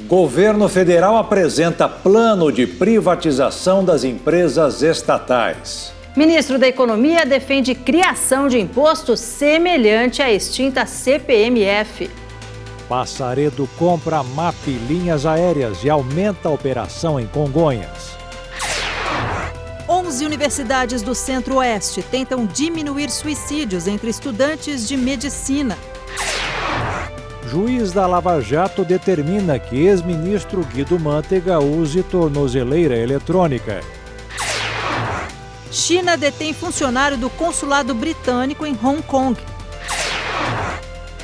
Governo federal apresenta plano de privatização das empresas estatais. Ministro da Economia defende criação de imposto semelhante à extinta CPMF. Passaredo compra MAP linhas aéreas e aumenta a operação em Congonhas. 11 universidades do Centro-Oeste tentam diminuir suicídios entre estudantes de medicina. Juiz da Lava Jato determina que ex-ministro Guido Mantega use tornozeleira eletrônica. China detém funcionário do consulado britânico em Hong Kong.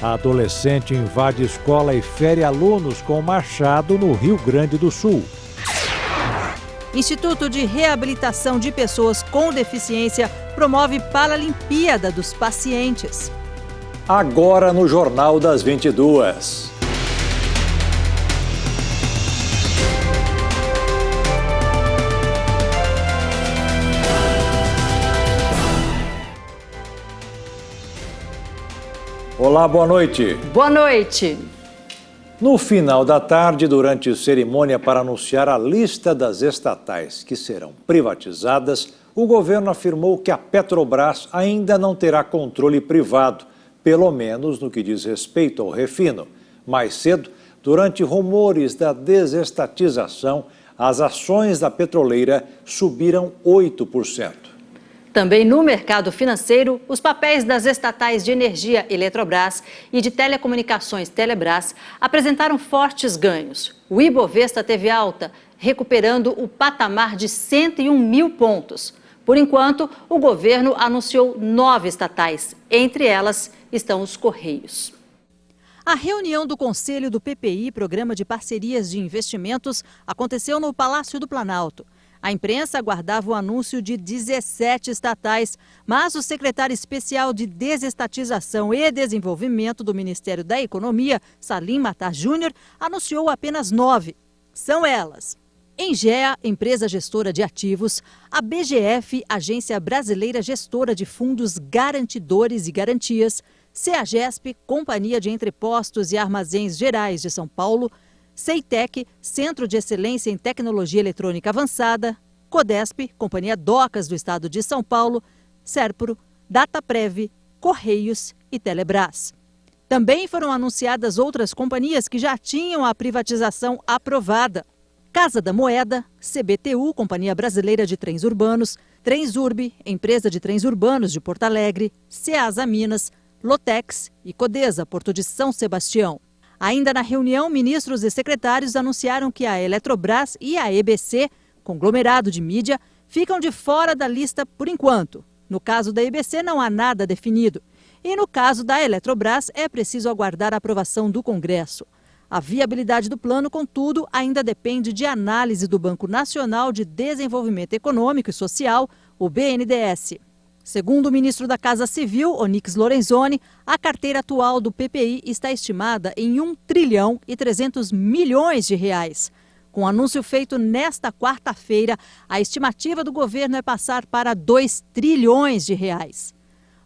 Adolescente invade escola e fere alunos com machado no Rio Grande do Sul. Instituto de Reabilitação de Pessoas com Deficiência promove Paralimpíada dos Pacientes. Agora no Jornal das 22. Olá, boa noite. Boa noite. No final da tarde, durante a cerimônia para anunciar a lista das estatais que serão privatizadas, o governo afirmou que a Petrobras ainda não terá controle privado, pelo menos no que diz respeito ao refino. Mais cedo, durante rumores da desestatização, as ações da petroleira subiram 8%. Também no mercado financeiro, os papéis das estatais de energia Eletrobras e de telecomunicações Telebrás apresentaram fortes ganhos. O Ibovespa teve alta, recuperando o patamar de 101 mil pontos. Por enquanto, o governo anunciou 9 estatais. Entre elas estão os Correios. A reunião do Conselho do PPI, Programa de Parcerias de Investimentos, aconteceu no Palácio do Planalto. A imprensa aguardava o anúncio de 17 estatais, mas o secretário especial de Desestatização e Desenvolvimento do Ministério da Economia, Salim Matar Júnior, anunciou apenas 9. São elas: Engea, empresa gestora de ativos; a BGF, Agência Brasileira Gestora de Fundos Garantidores e Garantias; CEAGESP, Companhia de Entrepostos e Armazéns Gerais de São Paulo; Ceitec, Centro de Excelência em Tecnologia Eletrônica Avançada; Codesp, Companhia Docas do Estado de São Paulo; Serpro, Dataprev, Correios e Telebrás. Também foram anunciadas outras companhias que já tinham a privatização aprovada: Casa da Moeda, CBTU, Companhia Brasileira de Trens Urbanos; Transurb, Empresa de Trens Urbanos de Porto Alegre; Ceasa Minas, Lotex e Codesa, Porto de São Sebastião. Ainda na reunião, ministros e secretários anunciaram que a Eletrobras e a EBC, conglomerado de mídia, ficam de fora da lista por enquanto. No caso da EBC, não há nada definido. E no caso da Eletrobras, é preciso aguardar a aprovação do Congresso. A viabilidade do plano, contudo, ainda depende de análise do Banco Nacional de Desenvolvimento Econômico e Social, o BNDES. Segundo o ministro da Casa Civil, Onyx Lorenzoni, a carteira atual do PPI está estimada em R$ 1,3 trilhão. Com o anúncio feito nesta quarta-feira, a estimativa do governo é passar para R$ 2 trilhões.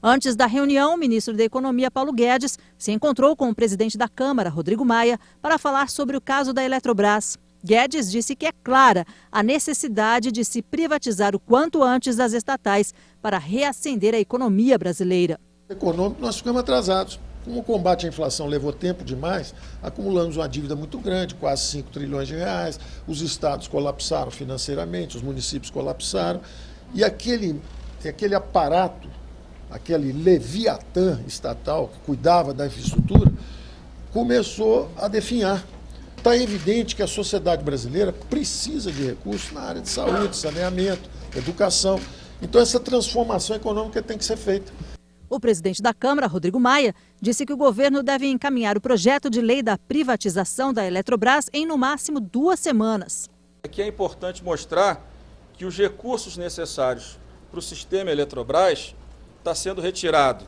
Antes da reunião, o ministro da Economia, Paulo Guedes, se encontrou com o presidente da Câmara, Rodrigo Maia, para falar sobre o caso da Eletrobras. Guedes disse que é clara a necessidade de se privatizar o quanto antes as estatais para reacender a economia brasileira. Econômico, nós ficamos atrasados. Como o combate à inflação levou tempo demais, acumulamos uma dívida muito grande, quase 5 trilhões de reais. Os estados colapsaram financeiramente, os municípios colapsaram. E aquele aparato, aquele leviatã estatal que cuidava da infraestrutura, começou a definhar. Está evidente que a sociedade brasileira precisa de recursos na área de saúde, saneamento, educação. Então essa transformação econômica tem que ser feita. O presidente da Câmara, Rodrigo Maia, disse que o governo deve encaminhar o projeto de lei da privatização da Eletrobras em no máximo 2 semanas. Aqui é importante mostrar que os recursos necessários para o sistema Eletrobras está sendo retirado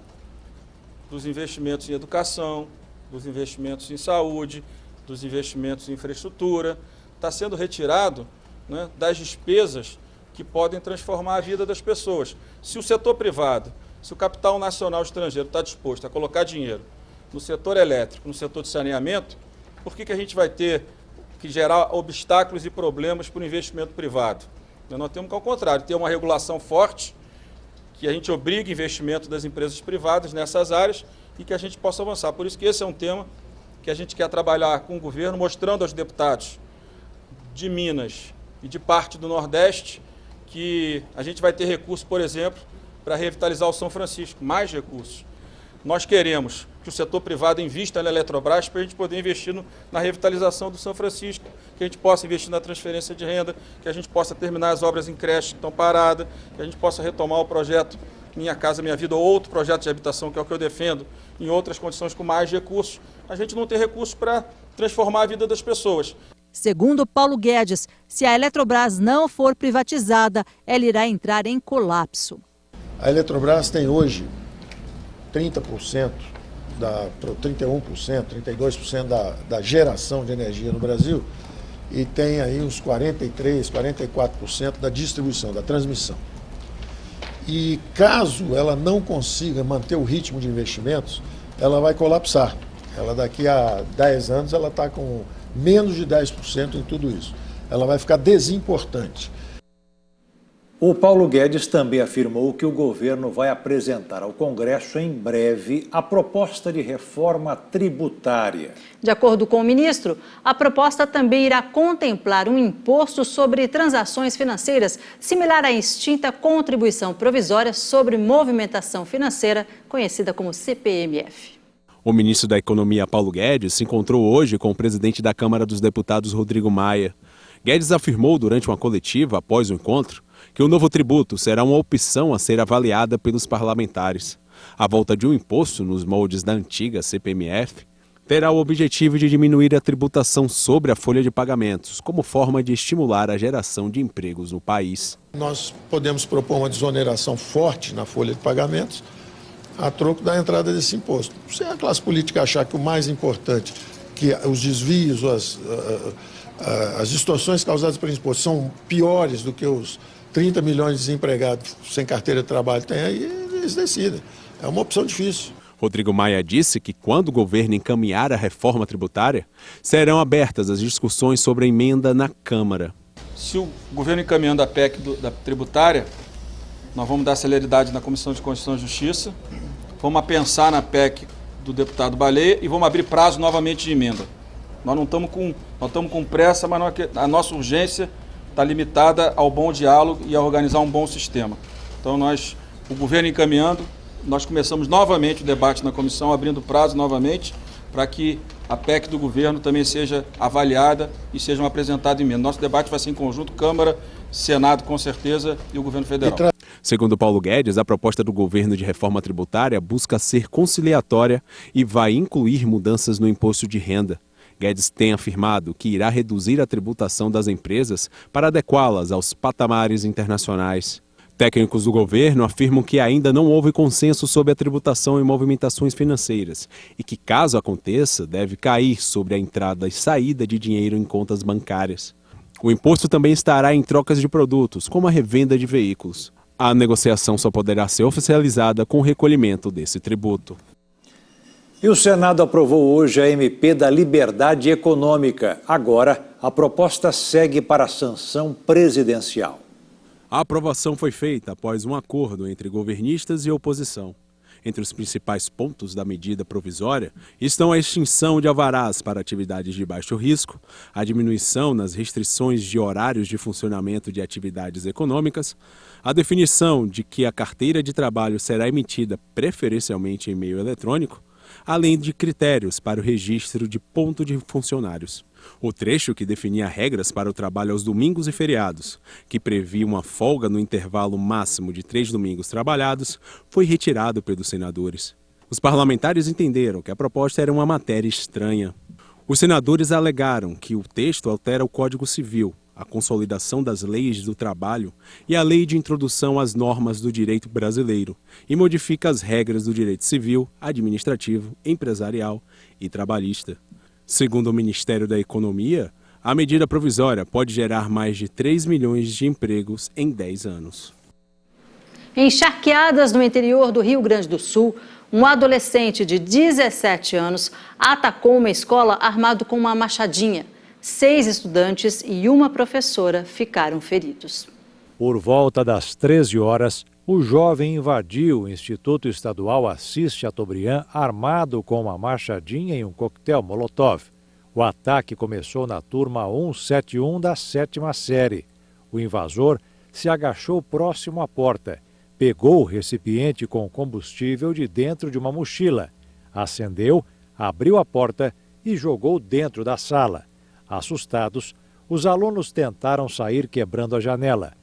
dos investimentos em educação, dos investimentos em saúde, dos investimentos em infraestrutura, está sendo retirado, né, das despesas que podem transformar a vida das pessoas. Se o setor privado, se o capital nacional estrangeiro está disposto a colocar dinheiro no setor elétrico, no setor de saneamento, por que a gente vai ter que gerar obstáculos e problemas para o investimento privado. Nós temos que, ao contrário, ter uma regulação forte, que a gente obrigue investimento das empresas privadas nessas áreas e que a gente possa avançar. Por isso que esse é um tema que a gente quer trabalhar com o governo, mostrando aos deputados de Minas e de parte do Nordeste que a gente vai ter recursos, por exemplo, para revitalizar o São Francisco, mais recursos. Nós queremos que o setor privado invista na Eletrobras para a gente poder investir na revitalização do São Francisco, que a gente possa investir na transferência de renda, que a gente possa terminar as obras em creche que estão paradas, que a gente possa retomar o projeto Minha Casa Minha Vida ou outro projeto de habitação, que é o que eu defendo, em outras condições com mais recursos. A gente não tem recursos para transformar a vida das pessoas. Segundo Paulo Guedes, se a Eletrobras não for privatizada, ela irá entrar em colapso. A Eletrobras tem hoje 30%, 31%, 32% da geração de energia no Brasil e tem aí uns 43%, 44% da distribuição, da transmissão. E caso ela não consiga manter o ritmo de investimentos, ela vai colapsar. Ela daqui a 10 anos ela está com menos de 10% em tudo isso. Ela vai ficar desimportante. O Paulo Guedes também afirmou que o governo vai apresentar ao Congresso em breve a proposta de reforma tributária. De acordo com o ministro, a proposta também irá contemplar um imposto sobre transações financeiras, similar à extinta Contribuição Provisória sobre Movimentação Financeira, conhecida como CPMF. O ministro da Economia, Paulo Guedes, se encontrou hoje com o presidente da Câmara dos Deputados, Rodrigo Maia. Guedes afirmou durante uma coletiva após o encontro que o novo tributo será uma opção a ser avaliada pelos parlamentares. A volta de um imposto nos moldes da antiga CPMF terá o objetivo de diminuir a tributação sobre a folha de pagamentos, como forma de estimular a geração de empregos no país. Nós podemos propor uma desoneração forte na folha de pagamentos a troco da entrada desse imposto. Se a classe política achar que o mais importante, que os desvios, as distorções causadas pelo imposto são piores do que os 30 milhões de desempregados sem carteira de trabalho têm, aí eles decidem. É uma opção difícil. Rodrigo Maia disse que quando o governo encaminhar a reforma tributária, serão abertas as discussões sobre a emenda na Câmara. Se o governo encaminhando a PEC da tributária, nós vamos dar celeridade na Comissão de Constituição e Justiça, vamos pensar na PEC do deputado Baleia e vamos abrir prazo novamente de emenda. Nós não estamos com pressa, mas a nossa urgência está limitada ao bom diálogo e a organizar um bom sistema. Então o governo encaminhando, nós começamos novamente o debate na comissão, abrindo prazo novamente, para que a PEC do governo também seja avaliada e sejam apresentadas emendas. Nosso debate vai ser em conjunto, Câmara, Senado com certeza e o governo federal. Segundo Paulo Guedes, a proposta do governo de reforma tributária busca ser conciliatória e vai incluir mudanças no imposto de renda. Guedes tem afirmado que irá reduzir a tributação das empresas para adequá-las aos patamares internacionais. Técnicos do governo afirmam que ainda não houve consenso sobre a tributação em movimentações financeiras e que, caso aconteça, deve cair sobre a entrada e saída de dinheiro em contas bancárias. O imposto também estará em trocas de produtos, como a revenda de veículos. A negociação só poderá ser oficializada com o recolhimento desse tributo. E o Senado aprovou hoje a MP da Liberdade Econômica. Agora, a proposta segue para a sanção presidencial. A aprovação foi feita após um acordo entre governistas e oposição. Entre os principais pontos da medida provisória estão a extinção de alvarás para atividades de baixo risco, a diminuição nas restrições de horários de funcionamento de atividades econômicas, a definição de que a carteira de trabalho será emitida preferencialmente em meio eletrônico, além de critérios para o registro de ponto de funcionários. O trecho que definia regras para o trabalho aos domingos e feriados, que previa uma folga no intervalo máximo de 3 domingos trabalhados, foi retirado pelos senadores. Os parlamentares entenderam que a proposta era uma matéria estranha. Os senadores alegaram que o texto altera o Código Civil, a consolidação das leis do trabalho e a lei de introdução às normas do direito brasileiro e modifica as regras do direito civil, administrativo, empresarial e trabalhista. Segundo o Ministério da Economia, a medida provisória pode gerar mais de 3 milhões de empregos em 10 anos. Em Charqueadas, no interior do Rio Grande do Sul, um adolescente de 17 anos atacou uma escola armado com uma machadinha. 6 estudantes e uma professora ficaram feridos. Por volta das 13 horas, o jovem invadiu o Instituto Estadual Assis Chateaubriand armado com uma machadinha e um coquetel Molotov. O ataque começou na turma 171 da 7ª série. O invasor se agachou próximo à porta, pegou o recipiente com combustível de dentro de uma mochila, acendeu, abriu a porta e jogou dentro da sala. Assustados, os alunos tentaram sair quebrando a janela.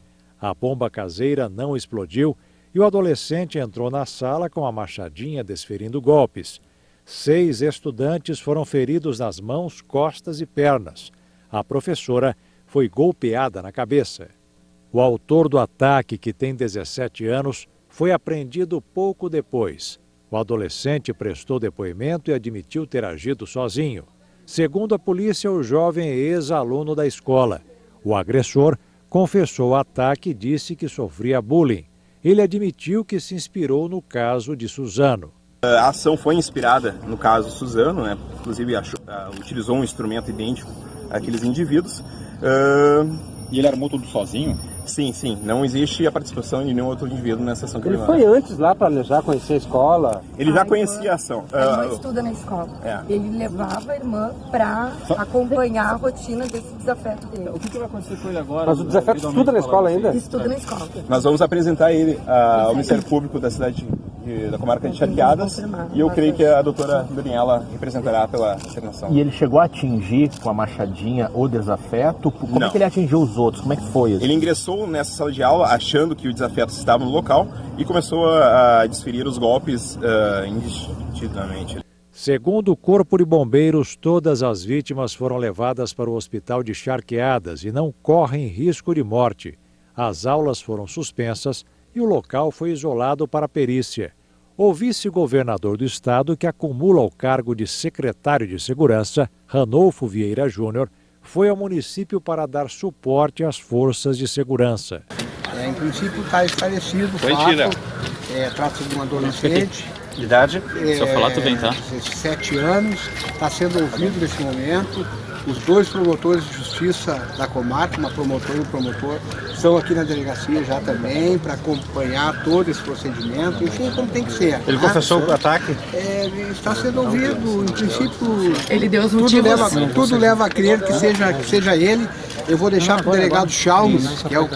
A bomba caseira não explodiu e o adolescente entrou na sala com a machadinha desferindo golpes. 6 estudantes foram feridos nas mãos, costas e pernas. A professora foi golpeada na cabeça. O autor do ataque, que tem 17 anos, foi apreendido pouco depois. O adolescente prestou depoimento e admitiu ter agido sozinho. Segundo a polícia, o jovem é ex-aluno da escola. O agressor confessou o ataque e disse que sofria bullying. Ele admitiu que se inspirou no caso de Suzano. A ação foi inspirada no caso Suzano, né? Inclusive utilizou um instrumento idêntico àqueles indivíduos. E ele armou tudo sozinho? Sim, sim. Não existe a participação de nenhum outro indivíduo nessa ação criminosa. Ele foi antes lá para já conhecer a escola? Ele já conhecia a ação. A irmã estuda na escola. Ele levava a irmã para acompanhar a rotina desse desafeto dele. O que vai acontecer com ele agora? Mas o desafeto estuda na escola ainda? Estuda na escola. Nós vamos apresentar ele ao Ministério Público da cidade da comarca de Charqueadas e eu creio que a doutora Daniela representará pela internação. E ele chegou a atingir com a machadinha o desafeto? Como é que ele atingiu os outros? Como é que foi isso? Ele ingressou nessa sala de aula achando que o desafeto estava no local e começou a desferir os golpes indistintamente. Segundo o Corpo de Bombeiros, todas as vítimas foram levadas para o hospital de Charqueadas e não correm risco de morte. As aulas foram suspensas e o local foi isolado para a perícia. O vice-governador do estado, que acumula o cargo de secretário de Segurança, Ranolfo Vieira Júnior, foi ao município para dar suporte às forças de segurança. Em princípio está esclarecido o fato. Trata-se de um adolescente. Idade? Se eu falar, tu vem, tá? 17 anos, está sendo ouvido nesse momento. Os 2 promotores de justiça da comarca, uma promotora e um promotor, estão aqui na delegacia já também para acompanhar todo esse procedimento, enfim, como tem que ser. Ele confessou o ataque? Está sendo ouvido, em princípio. Ele deu os motivos. Tudo leva a crer que seja ele. Eu vou deixar para o delegado Chalmos, que é o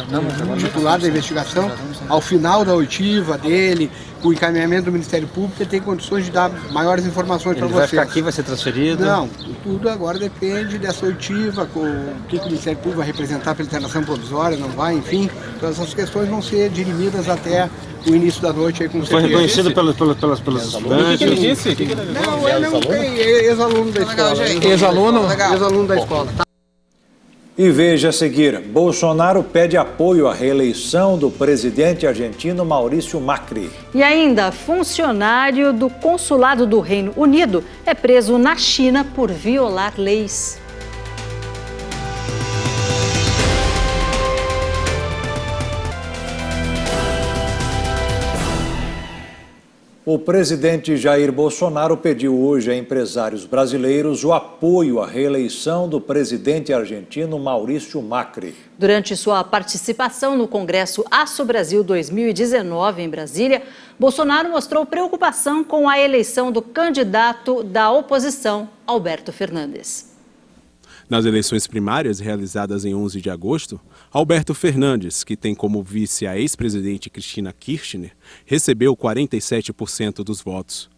titular da investigação, ao final da oitiva dele, com o encaminhamento do Ministério Público, ele tem condições de dar maiores informações para vocês. Ele vai ficar aqui, vai ser transferido? Não, tudo agora depende dessa oitiva, o que o Ministério Público vai representar pela internação provisória, não vai, enfim. Então essas questões vão ser dirimidas até o início da noite aí com Foi reconhecido pelos estudantes? O que ele disse? Não, ele não tem, ex-aluno da escola. Ex-aluno da escola. E veja a seguir, Bolsonaro pede apoio à reeleição do presidente argentino Maurício Macri. E ainda, funcionário do Consulado do Reino Unido é preso na China por violar leis. O presidente Jair Bolsonaro pediu hoje a empresários brasileiros o apoio à reeleição do presidente argentino Maurício Macri. Durante sua participação no Congresso Aço Brasil 2019 em Brasília, Bolsonaro mostrou preocupação com a eleição do candidato da oposição, Alberto Fernandes. Nas eleições primárias realizadas em 11 de agosto, Alberto Fernandes, que tem como vice a ex-presidente Cristina Kirchner, recebeu 47% dos votos.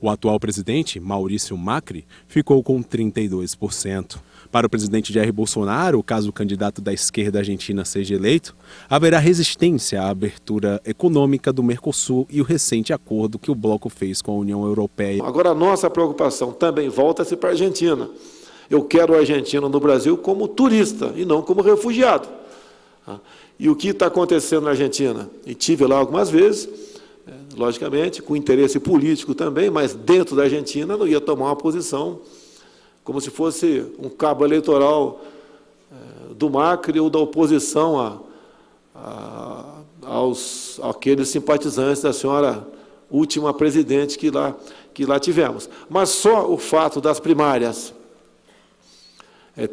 O atual presidente, Maurício Macri, ficou com 32%. Para o presidente Jair Bolsonaro, caso o candidato da esquerda argentina seja eleito, haverá resistência à abertura econômica do Mercosul e o recente acordo que o bloco fez com a União Europeia. Agora, a nossa preocupação também volta-se para a Argentina. Eu quero o argentino no Brasil como turista e não como refugiado. E o que está acontecendo na Argentina? E tive lá algumas vezes, logicamente, com interesse político também, mas dentro da Argentina não ia tomar uma posição como se fosse um cabo eleitoral do Macri ou da oposição àqueles simpatizantes da senhora última presidente que lá tivemos. Mas só o fato das primárias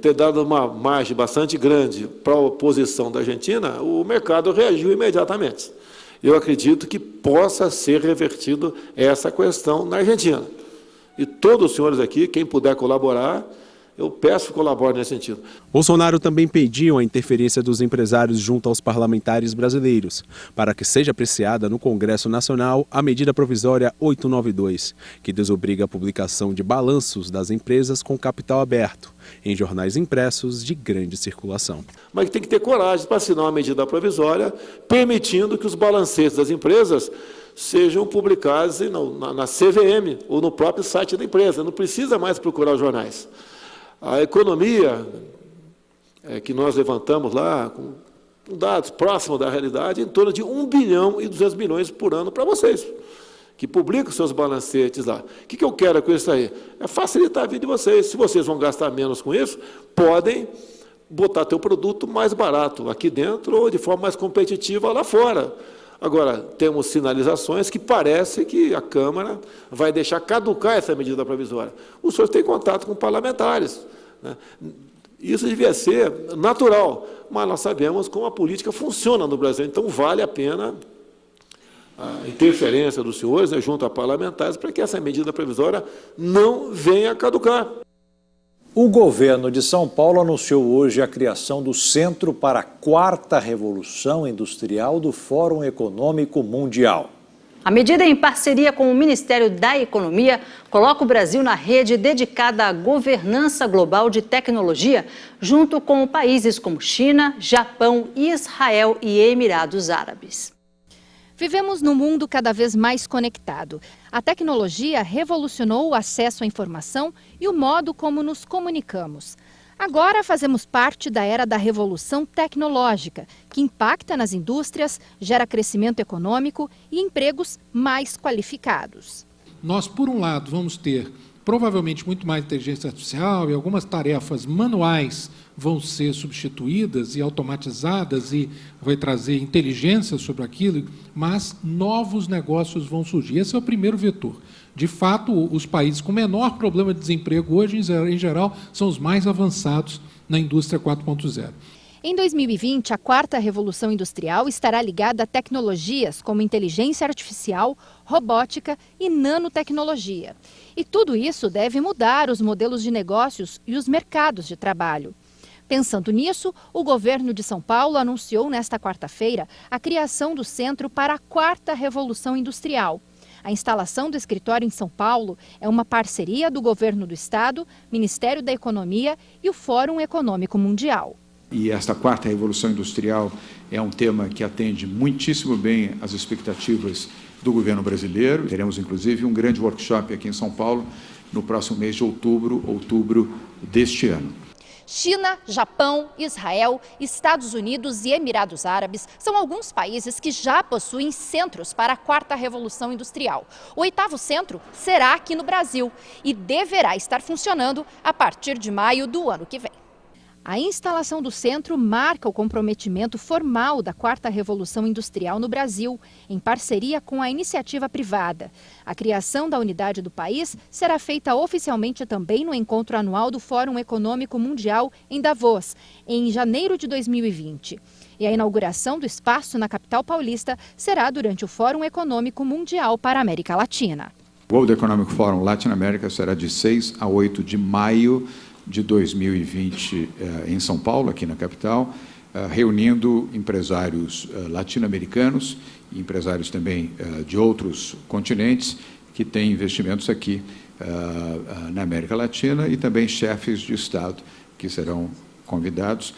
ter dado uma margem bastante grande para a oposição da Argentina, o mercado reagiu imediatamente. Eu acredito que possa ser revertido essa questão na Argentina. E todos os senhores aqui, quem puder colaborar, eu peço que colabore nesse sentido. Bolsonaro também pediu a interferência dos empresários junto aos parlamentares brasileiros, para que seja apreciada no Congresso Nacional a medida provisória 892, que desobriga a publicação de balanços das empresas com capital aberto, em jornais impressos de grande circulação. Mas tem que ter coragem para assinar uma medida provisória, permitindo que os balancetes das empresas sejam publicados na CVM ou no próprio site da empresa. Não precisa mais procurar os jornais. A economia que nós levantamos lá, com dados próximos da realidade, em torno de 1 bilhão e 200 milhões por ano para vocês, que publicam seus balancetes lá. O que eu quero com isso aí? É facilitar a vida de vocês. Se vocês vão gastar menos com isso, podem botar teu produto mais barato aqui dentro ou de forma mais competitiva lá fora. Agora, temos sinalizações que parece que a Câmara vai deixar caducar essa medida provisória. O senhor tem contato com parlamentares, né? Isso devia ser natural, mas nós sabemos como a política funciona no Brasil, então vale a pena a interferência dos senhores, né, junto a parlamentares, para que essa medida provisória não venha a caducar. O governo de São Paulo anunciou hoje a criação do Centro para a Quarta Revolução Industrial do Fórum Econômico Mundial. A medida, em parceria com o Ministério da Economia, coloca o Brasil na rede dedicada à governança global de tecnologia, junto com países como China, Japão, Israel e Emirados Árabes. Vivemos num mundo cada vez mais conectado. A tecnologia revolucionou o acesso à informação e o modo como nos comunicamos. Agora fazemos parte da era da revolução tecnológica, que impacta nas indústrias, gera crescimento econômico e empregos mais qualificados. Nós, por um lado, vamos ter provavelmente muito mais inteligência artificial e algumas tarefas manuais vão ser substituídas e automatizadas e vai trazer inteligência sobre aquilo, mas novos negócios vão surgir. Esse é o primeiro vetor. De fato, os países com menor problema de desemprego hoje, em geral, são os mais avançados na indústria 4.0. Em 2020, a quarta revolução industrial estará ligada a tecnologias como inteligência artificial, robótica e nanotecnologia. E tudo isso deve mudar os modelos de negócios e os mercados de trabalho. Pensando nisso, o governo de São Paulo anunciou nesta quarta-feira a criação do Centro para a Quarta Revolução Industrial. A instalação do escritório em São Paulo é uma parceria do governo do Estado, Ministério da Economia e o Fórum Econômico Mundial. E esta quarta revolução industrial é um tema que atende muitíssimo bem às expectativas do governo brasileiro. Teremos, inclusive, um grande workshop aqui em São Paulo no próximo mês de outubro deste ano. China, Japão, Israel, Estados Unidos e Emirados Árabes são alguns países que já possuem centros para a quarta revolução industrial. O 8º centro será aqui no Brasil e deverá estar funcionando a partir de maio do ano que vem. A instalação do centro marca o comprometimento formal da quarta revolução industrial no Brasil, em parceria com a iniciativa privada. A criação da unidade do país será feita oficialmente também no encontro anual do Fórum Econômico Mundial em Davos, em janeiro de 2020. E a inauguração do espaço na capital paulista será durante o Fórum Econômico Mundial para a América Latina. O World Economic Forum Latinoamérica será de 6 a 8 de maio de 2020 em São Paulo, aqui na capital, reunindo empresários latino-americanos e empresários também de outros continentes que têm investimentos aqui na América Latina e também chefes de Estado que serão convidados.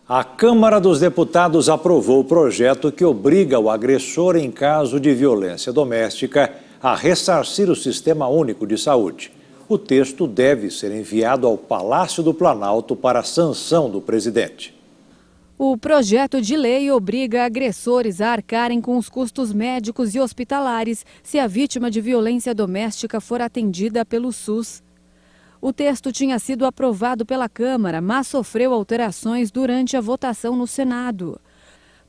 A Câmara dos Deputados aprovou o projeto que obriga o agressor em caso de violência doméstica a ressarcir o Sistema Único de Saúde. O texto deve ser enviado ao Palácio do Planalto para sanção do presidente. O projeto de lei obriga agressores a arcarem com os custos médicos e hospitalares se a vítima de violência doméstica for atendida pelo SUS. O texto tinha sido aprovado pela Câmara, mas sofreu alterações durante a votação no Senado.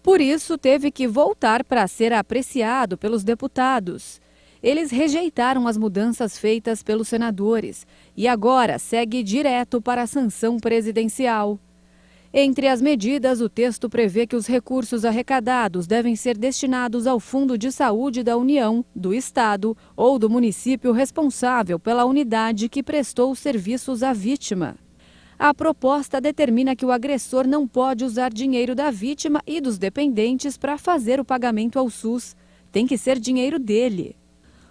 Por isso, teve que voltar para ser apreciado pelos deputados. Eles rejeitaram as mudanças feitas pelos senadores e agora segue direto para a sanção presidencial. Entre as medidas, o texto prevê que os recursos arrecadados devem ser destinados ao Fundo de Saúde da União, do Estado ou do município responsável pela unidade que prestou os serviços à vítima. A proposta determina que o agressor não pode usar dinheiro da vítima e dos dependentes para fazer o pagamento ao SUS. Tem que ser dinheiro dele.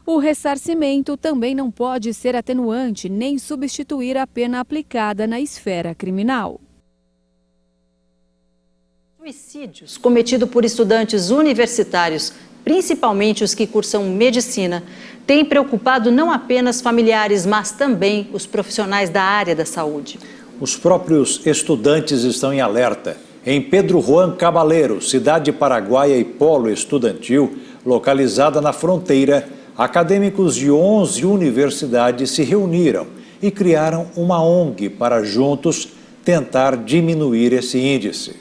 O ressarcimento também não pode ser atenuante nem substituir a pena aplicada na esfera criminal. Suicídios cometidos por estudantes universitários, principalmente os que cursam medicina, têm preocupado não apenas familiares, mas também os profissionais da área da saúde. Os próprios estudantes estão em alerta. Em Pedro Juan Cabaleiro, cidade paraguaia e polo estudantil, localizada na fronteira, acadêmicos de 11 universidades se reuniram e criaram uma ONG para juntos tentar diminuir esse índice.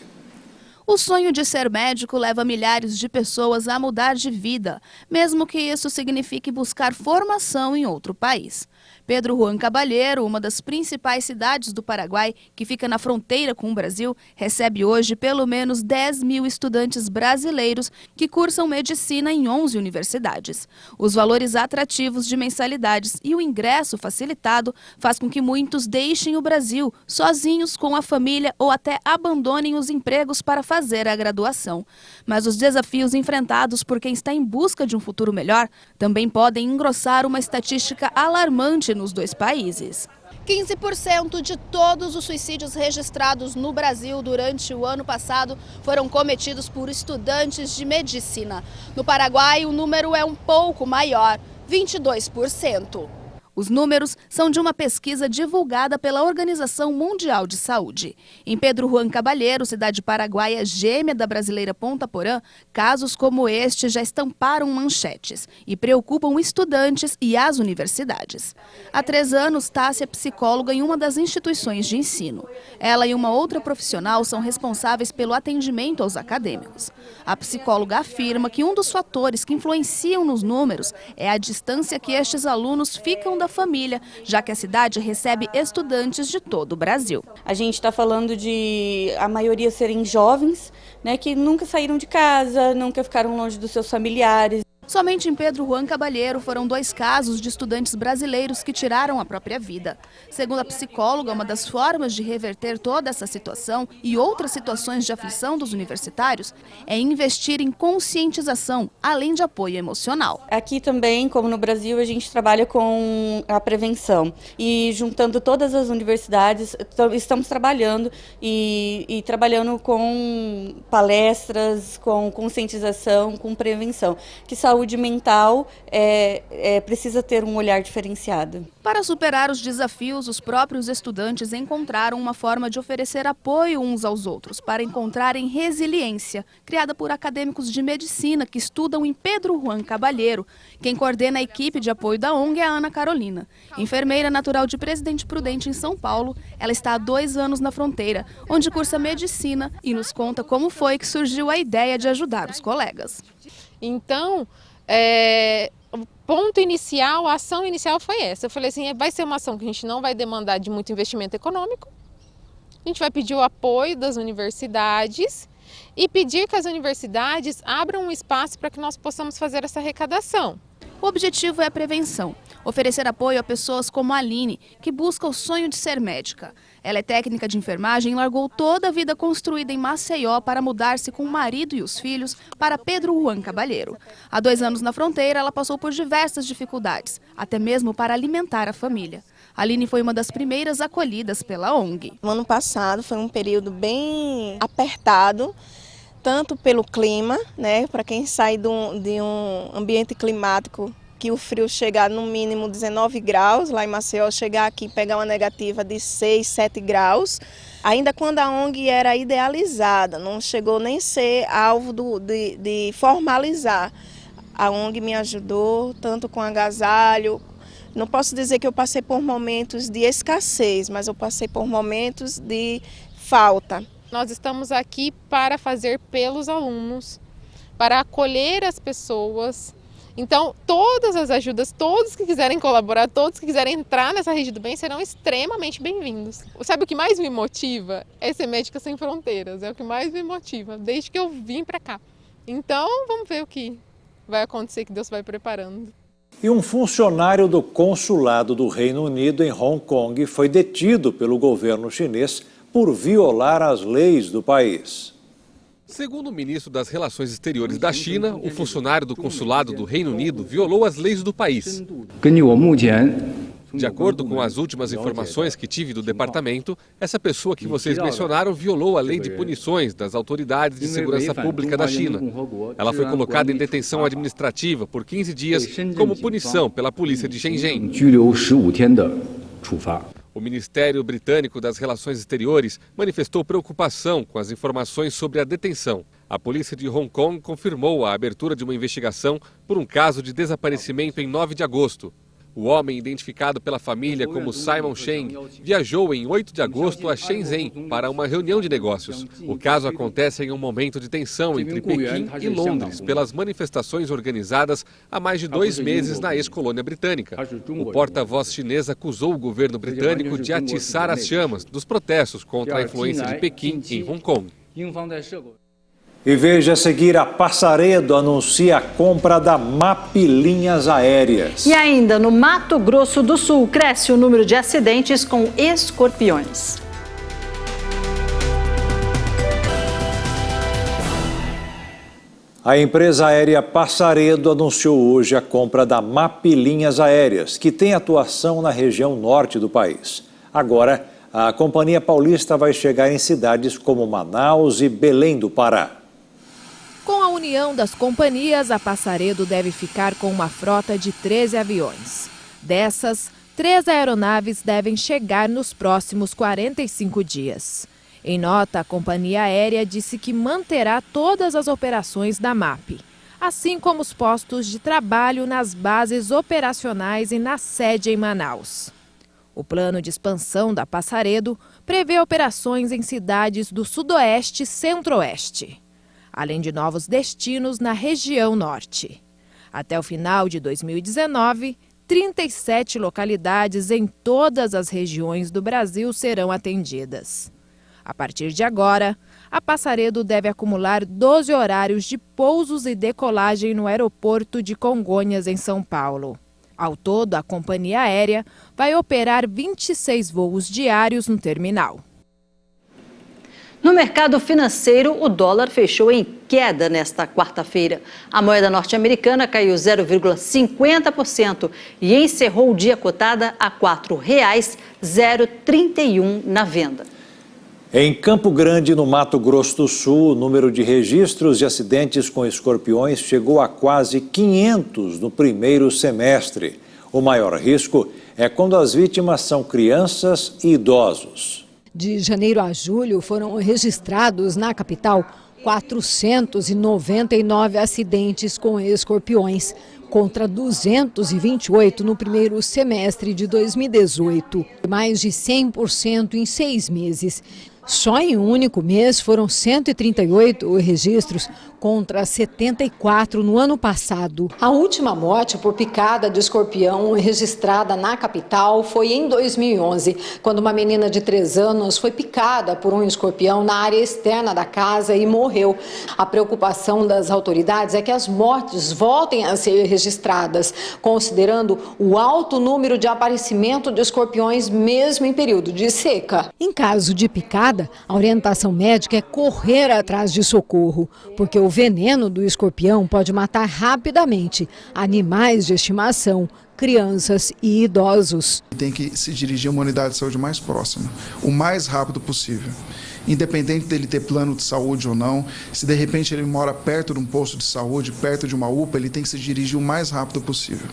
O sonho de ser médico leva milhares de pessoas a mudar de vida, mesmo que isso signifique buscar formação em outro país. Pedro Juan Cabaleiro, uma das principais cidades do Paraguai, que fica na fronteira com o Brasil, recebe hoje pelo menos 10 mil estudantes brasileiros que cursam medicina em 11 universidades. Os valores atrativos de mensalidades e o ingresso facilitado faz com que muitos deixem o Brasil sozinhos com a família ou até abandonem os empregos para fazer a graduação. Mas os desafios enfrentados por quem está em busca de um futuro melhor também podem engrossar uma estatística alarmante nos dois países. 15% de todos os suicídios registrados no Brasil durante o ano passado foram cometidos por estudantes de medicina. No Paraguai, o número é um pouco maior, 22%. Os números são de uma pesquisa divulgada pela Organização Mundial de Saúde. Em Pedro Juan Cabaleiro, cidade paraguaia gêmea da brasileira Ponta Porã, casos como este já estamparam manchetes e preocupam estudantes e as universidades. Há 3 anos, Tássia é psicóloga em uma das instituições de ensino. Ela e uma outra profissional são responsáveis pelo atendimento aos acadêmicos. A psicóloga afirma que um dos fatores que influenciam nos números é a distância que estes alunos ficam da família, já que a cidade recebe estudantes de todo o Brasil. A gente está falando de a maioria serem jovens, né, que nunca saíram de casa, nunca ficaram longe dos seus familiares. Somente em Pedro Juan Cabaleiro foram 2 casos de estudantes brasileiros que tiraram a própria vida. Segundo a psicóloga, uma das formas de reverter toda essa situação e outras situações de aflição dos universitários é investir em conscientização, além de apoio emocional. Aqui também, como no Brasil, a gente trabalha com a prevenção e juntando todas as universidades, estamos trabalhando e trabalhando com palestras, com conscientização, com prevenção, que saúde mental precisa ter um olhar diferenciado. Para superar os desafios, os próprios estudantes encontraram uma forma de oferecer apoio uns aos outros para encontrarem resiliência, criada por acadêmicos de medicina que estudam em Pedro Juan Cabaleiro. Quem coordena a equipe de apoio da ONG é a Ana Carolina. Enfermeira natural de Presidente Prudente, em São Paulo, ela está há 2 anos na fronteira, onde cursa medicina e nos conta como foi que surgiu a ideia de ajudar os colegas. Então, o ponto inicial, a ação inicial foi essa. Eu falei assim, vai ser uma ação que a gente não vai demandar de muito investimento econômico. A gente vai pedir o apoio das universidades e pedir que as universidades abram um espaço para que nós possamos fazer essa arrecadação. O objetivo é a prevenção, oferecer apoio a pessoas como a Aline, que busca o sonho de ser médica. Ela é técnica de enfermagem e largou toda a vida construída em Maceió para mudar-se com o marido e os filhos para Pedro Juan Cabaleiro. Há 2 anos na fronteira, ela passou por diversas dificuldades, até mesmo para alimentar a família. A Aline foi uma das primeiras acolhidas pela ONG. O ano passado foi um período bem apertado, tanto pelo clima, né, para quem sai de um ambiente climático que o frio chegar no mínimo 19 graus, lá em Maceió, chegar aqui e pegar uma negativa de 6, 7 graus. Ainda quando a ONG era idealizada, não chegou nem a ser alvo de formalizar. A ONG me ajudou tanto com agasalho. Não posso dizer que eu passei por momentos de escassez, mas eu passei por momentos de falta. Nós estamos aqui para fazer pelos alunos, para acolher as pessoas Então, todas as ajudas, todos que quiserem colaborar, todos que quiserem entrar nessa rede do bem serão extremamente bem-vindos. Sabe o que mais me motiva? É ser Médica Sem Fronteiras, é o que mais me motiva, desde que eu vim para cá. Então, vamos ver o que vai acontecer, que Deus vai preparando. E um funcionário do consulado do Reino Unido em Hong Kong foi detido pelo governo chinês por violar as leis do país. Segundo o ministro das Relações Exteriores da China, o funcionário do consulado do Reino Unido violou as leis do país. De acordo com as últimas informações que tive do departamento, essa pessoa que vocês mencionaram violou a lei de punições das autoridades de segurança pública da China. Ela foi colocada em detenção administrativa por 15 dias como punição pela polícia de Shenzhen. O Ministério Britânico das Relações Exteriores manifestou preocupação com as informações sobre a detenção. A polícia de Hong Kong confirmou a abertura de uma investigação por um caso de desaparecimento em 9 de agosto. O homem, identificado pela família como Simon Cheng, viajou em 8 de agosto a Shenzhen para uma reunião de negócios. O caso acontece em um momento de tensão entre Pequim e Londres pelas manifestações organizadas há mais de 2 meses na ex-colônia britânica. O porta-voz chinês acusou o governo britânico de atiçar as chamas dos protestos contra a influência de Pequim em Hong Kong. E veja a seguir, a Passaredo anuncia a compra da MAP Linhas Aéreas. E ainda no Mato Grosso do Sul, cresce o número de acidentes com escorpiões. A empresa aérea Passaredo anunciou hoje a compra da MAP Linhas Aéreas, que tem atuação na região norte do país. Agora, a companhia paulista vai chegar em cidades como Manaus e Belém do Pará. Com a união das companhias, a Passaredo deve ficar com uma frota de 13 aviões. Dessas, 3 aeronaves devem chegar nos próximos 45 dias. Em nota, a companhia aérea disse que manterá todas as operações da MAP, assim como os postos de trabalho nas bases operacionais e na sede em Manaus. O plano de expansão da Passaredo prevê operações em cidades do Sudoeste e Centro-Oeste, além de novos destinos na região norte. Até o final de 2019, 37 localidades em todas as regiões do Brasil serão atendidas. A partir de agora, a Passaredo deve acumular 12 horários de pousos e decolagem no aeroporto de Congonhas, em São Paulo. Ao todo, a companhia aérea vai operar 26 voos diários no terminal. No mercado financeiro, o dólar fechou em queda nesta quarta-feira. A moeda norte-americana caiu 0,50% e encerrou o dia cotada a R$ 4,031 na venda. Em Campo Grande, no Mato Grosso do Sul, o número de registros de acidentes com escorpiões chegou a quase 500 no primeiro semestre. O maior risco é quando as vítimas são crianças e idosos. De janeiro a julho, foram registrados na capital 499 acidentes com escorpiões, contra 228 no primeiro semestre de 2018, mais de 100% em 6 meses. Só em um único mês foram 138 registros contra 74 no ano passado. A última morte por picada de escorpião registrada na capital foi em 2011, quando uma menina de 3 anos foi picada por um escorpião na área externa da casa e morreu. A preocupação das autoridades é que as mortes voltem a ser registradas, considerando o alto número de aparecimento de escorpiões mesmo em período de seca. Em caso de picada, a orientação médica é correr atrás de socorro, porque o veneno do escorpião pode matar rapidamente animais de estimação, crianças e idosos. Tem que se dirigir a uma unidade de saúde mais próxima, o mais rápido possível. Independente dele ter plano de saúde ou não, se de repente ele mora perto de um posto de saúde, perto de uma UPA, ele tem que se dirigir o mais rápido possível.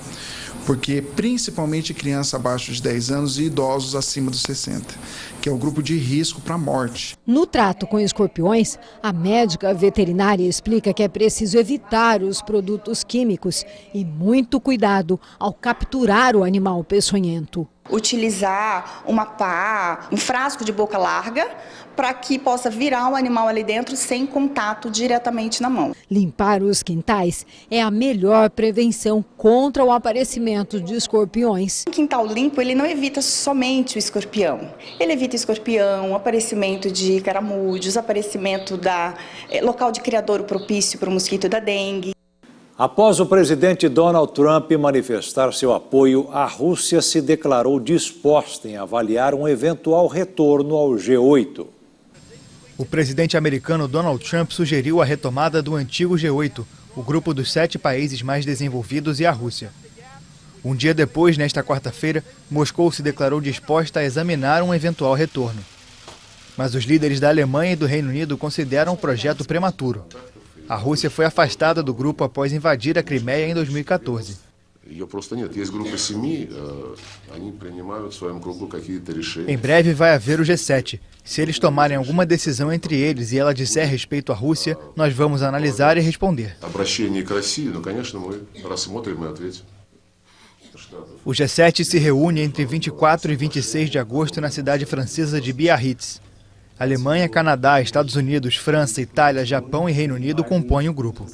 Porque principalmente crianças abaixo de 10 anos e idosos acima dos 60, que é o grupo de risco para a morte. No trato com escorpiões, a médica veterinária explica que é preciso evitar os produtos químicos e muito cuidado ao capturar capturar o animal peçonhento. Utilizar uma pá, um frasco de boca larga, para que possa virar um animal ali dentro sem contato diretamente na mão. Limpar os quintais é a melhor prevenção contra o aparecimento de escorpiões. Um quintal limpo, ele não evita somente o escorpião. Ele evita escorpião, o aparecimento de caramujos, aparecimento da local de criadouro propício para o mosquito da dengue. Após o presidente Donald Trump manifestar seu apoio, a Rússia se declarou disposta em avaliar um eventual retorno ao G8. O presidente americano Donald Trump sugeriu a retomada do antigo G8, o grupo dos 7 países mais desenvolvidos e a Rússia. Um dia depois, nesta quarta-feira, Moscou se declarou disposta a examinar um eventual retorno. Mas os líderes da Alemanha e do Reino Unido consideram o projeto prematuro. A Rússia foi afastada do grupo após invadir a Crimeia em 2014. Em breve vai haver o G7. Se eles tomarem alguma decisão entre eles e ela disser respeito à Rússia, nós vamos analisar e responder. O G7 se reúne entre 24 e 26 de agosto na cidade francesa de Biarritz. Alemanha, Canadá, Estados Unidos, França, Itália, Japão e Reino Unido compõem o grupo.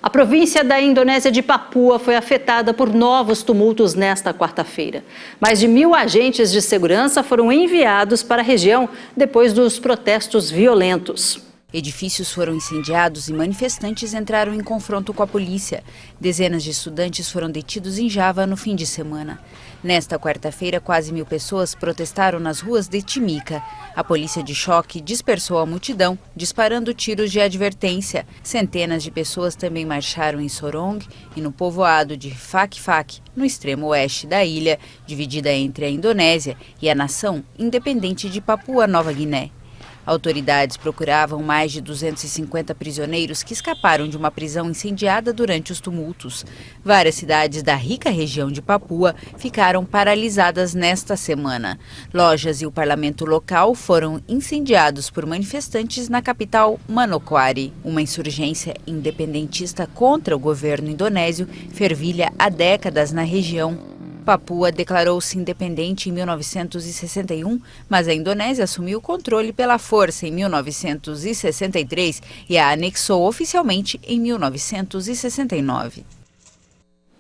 A província da Indonésia de Papua foi afetada por novos tumultos nesta quarta-feira. Mais de 1.000 agentes de segurança foram enviados para a região depois dos protestos violentos. Edifícios foram incendiados e manifestantes entraram em confronto com a polícia. Dezenas de estudantes foram detidos em Java no fim de semana. Nesta quarta-feira, quase 1.000 pessoas protestaram nas ruas de Timika. A polícia de choque dispersou a multidão, disparando tiros de advertência. Centenas de pessoas também marcharam em Sorong e no povoado de Fak Fak, no extremo oeste da ilha, dividida entre a Indonésia e a nação independente de Papua Nova Guiné. Autoridades procuravam mais de 250 prisioneiros que escaparam de uma prisão incendiada durante os tumultos. Várias cidades da rica região de Papua ficaram paralisadas nesta semana. Lojas e o parlamento local foram incendiados por manifestantes na capital Manokwari. Uma insurgência independentista contra o governo indonésio fervilha há décadas na região. Papua declarou-se independente em 1961, mas a Indonésia assumiu o controle pela força em 1963 e a anexou oficialmente em 1969.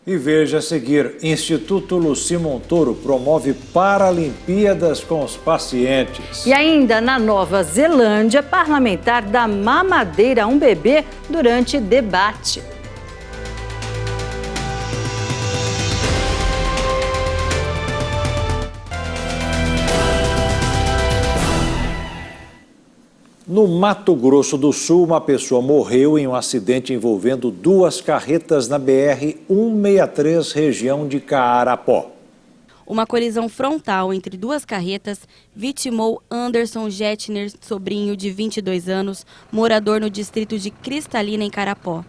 E veja a seguir, Instituto Lucy Montoro promove Paralimpíadas com os pacientes. E ainda na Nova Zelândia, parlamentar dá mamadeira a um bebê durante debate. No Mato Grosso do Sul, uma pessoa morreu em um acidente envolvendo 2 carretas na BR-163, região de Carapó. Uma colisão frontal entre 2 carretas vitimou Anderson Jetner, sobrinho de 22 anos, morador no distrito de Cristalina, em Carapó.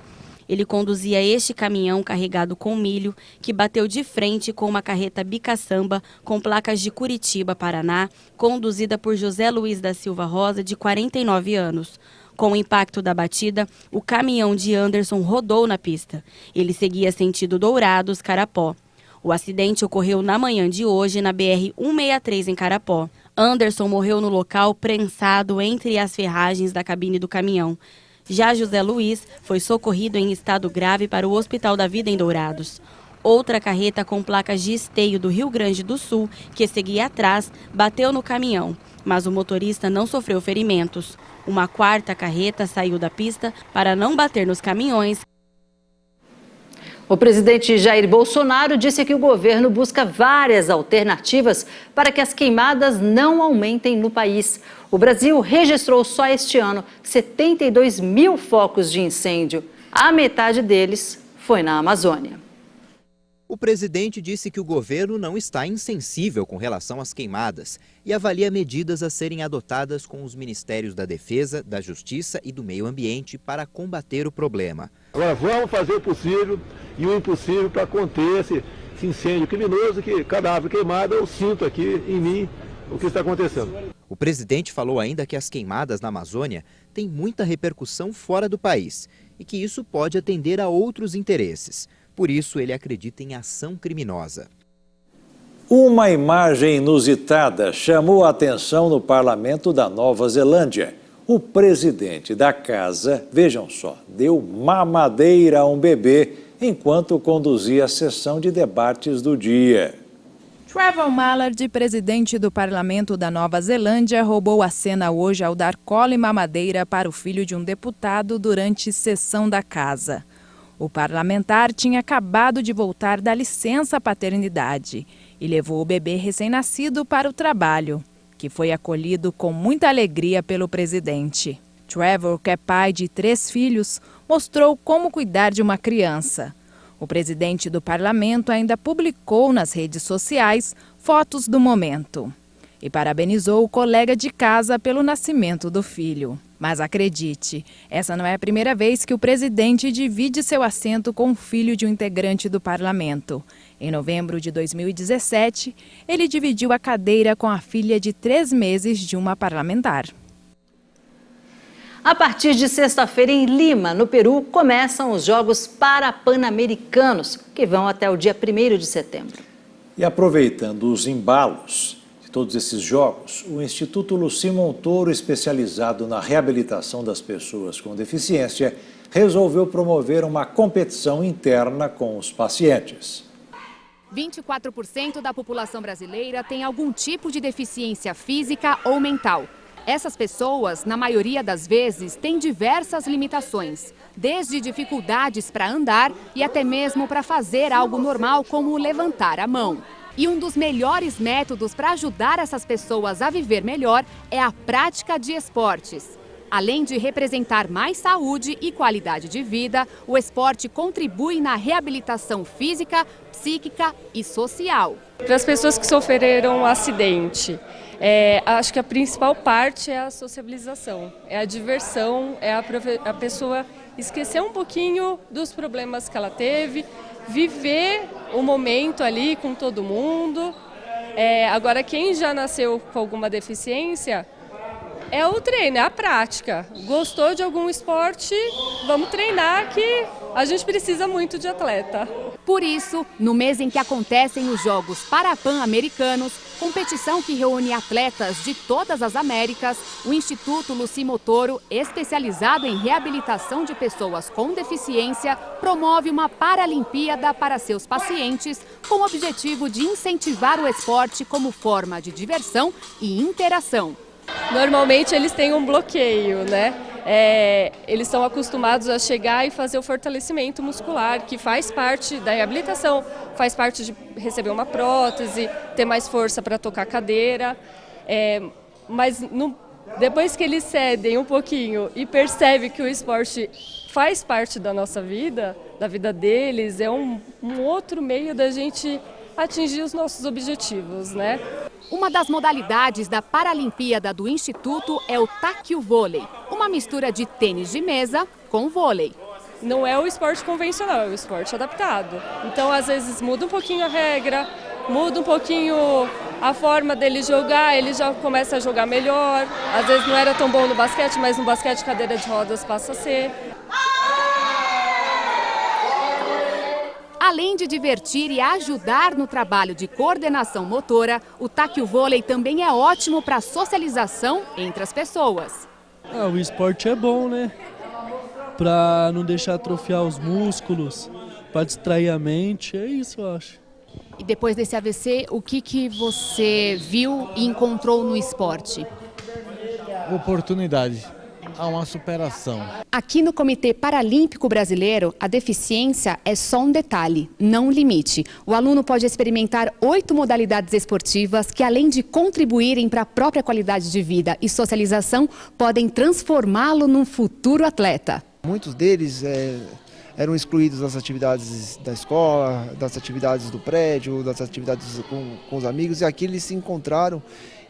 Ele conduzia este caminhão carregado com milho, que bateu de frente com uma carreta bicaçamba com placas de Curitiba, Paraná, conduzida por José Luiz da Silva Rosa, de 49 anos. Com o impacto da batida, o caminhão de Anderson rodou na pista. Ele seguia sentido Dourados, Carapó. O acidente ocorreu na manhã de hoje na BR-163 em Carapó. Anderson morreu no local, prensado entre as ferragens da cabine do caminhão. Já José Luiz foi socorrido em estado grave para o Hospital da Vida em Dourados. Outra carreta com placas de Esteio do Rio Grande do Sul, que seguia atrás, bateu no caminhão, mas o motorista não sofreu ferimentos. Uma 4ª carreta saiu da pista para não bater nos caminhões. O presidente Jair Bolsonaro disse que o governo busca várias alternativas para que as queimadas não aumentem no país. O Brasil registrou só este ano 72 mil focos de incêndio. A metade deles foi na Amazônia. O presidente disse que o governo não está insensível com relação às queimadas e avalia medidas a serem adotadas com os Ministérios da Defesa, da Justiça e do Meio Ambiente para combater o problema. Agora vamos fazer o possível e o impossível para conter esse incêndio criminoso que cada árvore queimada eu sinto aqui em mim o que está acontecendo. O presidente falou ainda que as queimadas na Amazônia têm muita repercussão fora do país e que isso pode atender a outros interesses. Por isso, ele acredita em ação criminosa. Uma imagem inusitada chamou a atenção no parlamento da Nova Zelândia. O presidente da casa, vejam só, deu mamadeira a um bebê enquanto conduzia a sessão de debates do dia. Trevor Mallard, presidente do parlamento da Nova Zelândia, roubou a cena hoje ao dar colo e mamadeira para o filho de um deputado durante sessão da casa. O parlamentar tinha acabado de voltar da licença paternidade e levou o bebê recém-nascido para o trabalho, que foi acolhido com muita alegria pelo presidente. Trevor, que é pai de 3 filhos, mostrou como cuidar de uma criança. O presidente do parlamento ainda publicou nas redes sociais fotos do momento e parabenizou o colega de casa pelo nascimento do filho. Mas acredite, essa não é a primeira vez que o presidente divide seu assento com o filho de um integrante do parlamento. Em novembro de 2017, ele dividiu a cadeira com a filha de 3 meses de uma parlamentar. A partir de sexta-feira, em Lima, no Peru, começam os Jogos Parapan-Americanos, que vão até o dia 1º de setembro. E aproveitando os embalos de todos esses jogos, o Instituto Luci Montoro, especializado na reabilitação das pessoas com deficiência, resolveu promover uma competição interna com os pacientes. 24% da população brasileira tem algum tipo de deficiência física ou mental. Essas pessoas, na maioria das vezes, têm diversas limitações, desde dificuldades para andar e até mesmo para fazer algo normal como levantar a mão. E um dos melhores métodos para ajudar essas pessoas a viver melhor é a prática de esportes. Além de representar mais saúde e qualidade de vida, o esporte contribui na reabilitação física, psíquica e social. Para as pessoas que sofreram um acidente, acho que a principal parte é a sociabilização, é a diversão, é a pessoa esquecer um pouquinho dos problemas que ela teve, viver o momento ali com todo mundo. Agora, quem já nasceu com alguma deficiência, é o treino, é a prática. Gostou de algum esporte, vamos treinar, que a gente precisa muito de atleta. Por isso, no mês em que acontecem os Jogos Parapan-Americanos, competição que reúne atletas de todas as Américas, o Instituto Luci Montoro, especializado em reabilitação de pessoas com deficiência, promove uma Paralimpíada para seus pacientes, com o objetivo de incentivar o esporte como forma de diversão e interação. Normalmente eles têm um bloqueio, né? Eles estão acostumados a chegar e fazer o fortalecimento muscular, que faz parte da reabilitação, faz parte de receber uma prótese, ter mais força para tocar a cadeira. Mas depois que eles cedem um pouquinho e percebem que o esporte faz parte da nossa vida, da vida deles, é um outro meio da gente atingir os nossos objetivos, né? Uma das modalidades da Paralimpíada do Instituto é o taquio-vôlei, uma mistura de tênis de mesa com vôlei. Não é o esporte convencional, é o esporte adaptado. Então, às vezes, muda um pouquinho a regra, muda um pouquinho a forma dele jogar, ele já começa a jogar melhor. Às vezes não era tão bom no basquete, mas no basquete cadeira de rodas passa a ser. Além de divertir e ajudar no trabalho de coordenação motora, o taquio-vôlei também é ótimo para a socialização entre as pessoas. O esporte é bom, né? Para não deixar atrofiar os músculos, para distrair a mente, é isso, eu acho. E depois desse AVC, o que você viu e encontrou no esporte? Oportunidade. Há uma superação. Aqui no Comitê Paralímpico Brasileiro, a deficiência é só um detalhe, não um limite. O aluno pode experimentar 8 modalidades esportivas que, além de contribuírem para a própria qualidade de vida e socialização, podem transformá-lo num futuro atleta. Muitos deles eram excluídos das atividades da escola, das atividades do prédio, das atividades com os amigos, e aqui eles se encontraram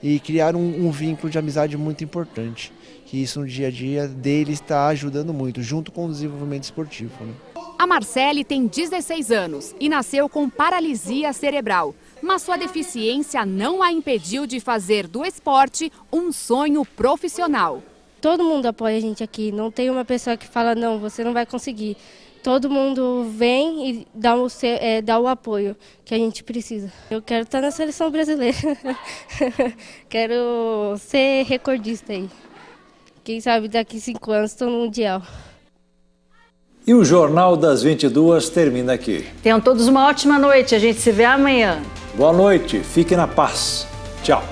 e criaram um vínculo de amizade muito importante. Que isso no dia a dia deles está ajudando muito, junto com o desenvolvimento esportivo, né? A Marcele tem 16 anos e nasceu com paralisia cerebral, mas sua deficiência não a impediu de fazer do esporte um sonho profissional. Todo mundo apoia a gente aqui, não tem uma pessoa que fala, não, você não vai conseguir. todo mundo vem e dá o apoio que a gente precisa. Eu quero estar na seleção brasileira, quero ser recordista aí. Quem sabe daqui 5 anos estou no Mundial. E o Jornal das 22 termina aqui. Tenham todos uma ótima noite, a gente se vê amanhã. Boa noite, fique na paz. Tchau.